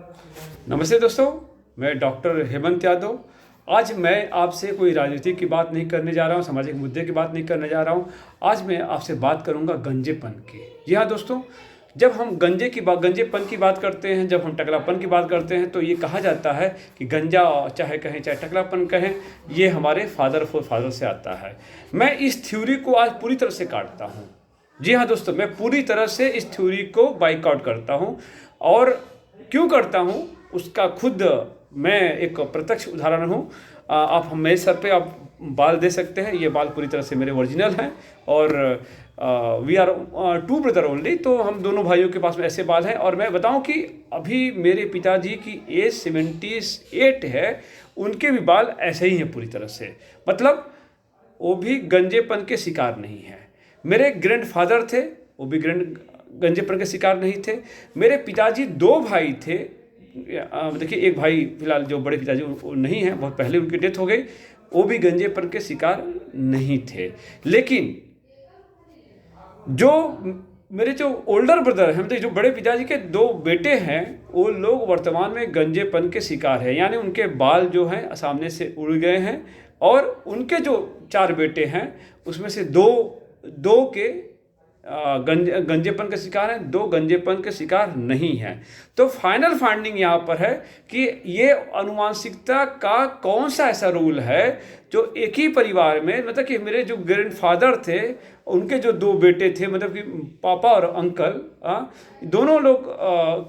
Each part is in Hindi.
नमस्ते दोस्तों, मैं डॉक्टर हेमंत यादव। आज मैं आपसे कोई राजनीति की बात नहीं करने जा रहा हूँ, सामाजिक मुद्दे की बात नहीं करने जा रहा हूँ। आज मैं आपसे बात करूँगा गंजेपन की। जी हाँ दोस्तों, जब हम गंजेपन की बात करते हैं, जब हम टकलापन की बात करते हैं, तो ये कहा जाता है कि गंजा चाहे कहें चाहे टकलापन कहें, ये हमारे फादर से आता है। मैं इस थ्योरी को आज पूरी तरह से काटता हूँ। जी हाँ दोस्तों, मैं पूरी तरह से इस थ्योरी को बाइकआउट करता हूँ। और क्यों करता हूँ उसका खुद मैं एक प्रत्यक्ष उदाहरण हूँ। आप मेरे सर पे आप बाल दे सकते हैं, ये बाल पूरी तरह से मेरे ओरिजिनल हैं। और we are two brother only, तो हम दोनों भाइयों के पास में ऐसे बाल हैं। और मैं बताऊं कि अभी मेरे पिताजी की एज 78 है, उनके भी बाल ऐसे ही हैं पूरी तरह से, मतलब वो भी गंजेपन के शिकार नहीं है। मेरे ग्रैंडफादर थे, वो भी गंजेपन के शिकार नहीं थे। मेरे पिताजी 2 भाई थे। देखिए, एक भाई फिलहाल जो बड़े पिताजी वो नहीं है, बहुत पहले उनकी डेथ हो गई, वो भी गंजेपन के शिकार नहीं थे। लेकिन जो मेरे जो ओल्डर ब्रदर हैं, मतलब जो बड़े पिताजी के 2 बेटे हैं, वो लोग वर्तमान में गंजेपन के शिकार हैं। यानी उनके बाल जो हैं सामने से उड़ गए हैं। और उनके जो 4 बेटे हैं, उसमें से दो के गंजेपन के शिकार हैं, 2 गंजेपन के शिकार नहीं हैं। तो फाइनल फाइंडिंग यहाँ पर है कि ये अनुवांशिकता का कौन सा ऐसा रूल है जो एक ही परिवार में, मतलब कि मेरे जो ग्रैंडफादर थे, उनके जो 2 बेटे थे, मतलब कि पापा और अंकल, दोनों लोग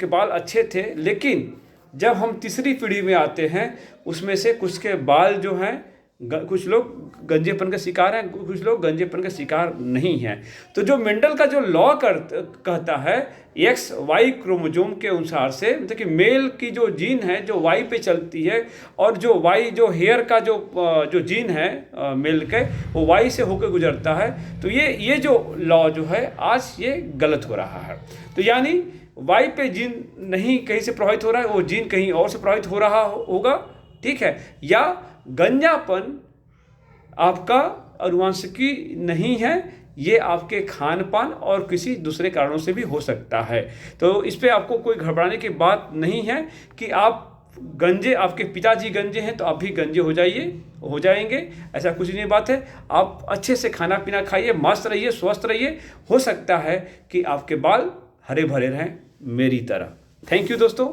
के बाल अच्छे थे। लेकिन जब हम तीसरी पीढ़ी में आते हैं, उसमें से कुछ के बाल जो हैं, कुछ लोग गंजेपन के शिकार हैं, कुछ लोग गंजेपन के शिकार नहीं हैं। तो जो मेंडल का जो लॉ कहता है, XY क्रोमोसोम के अनुसार से, मतलब कि मेल की जो जीन है जो Y पे चलती है, और जो Y जो हेयर का जो जीन है मेल के, वो Y से होकर गुजरता है। तो ये जो लॉ जो है आज ये गलत हो रहा है। तो यानी Y पे जीन नहीं कहीं से प्रभावित हो रहा है, वो जीन कहीं और से प्रभावित हो रहा होगा, ठीक है। या गंजापन आपका आनुवंशिकी नहीं है, ये आपके खान पान और किसी दूसरे कारणों से भी हो सकता है। तो इस पे आपको कोई घबराने की बात नहीं है कि आप आपके पिताजी गंजे हैं तो आप भी गंजे हो जाएंगे, ऐसा कुछ नहीं बात है। आप अच्छे से खाना पीना खाइए, मस्त रहिए, स्वस्थ रहिए। हो सकता है कि आपके बाल हरे भरे रहें मेरी तरह। थैंक यू दोस्तों।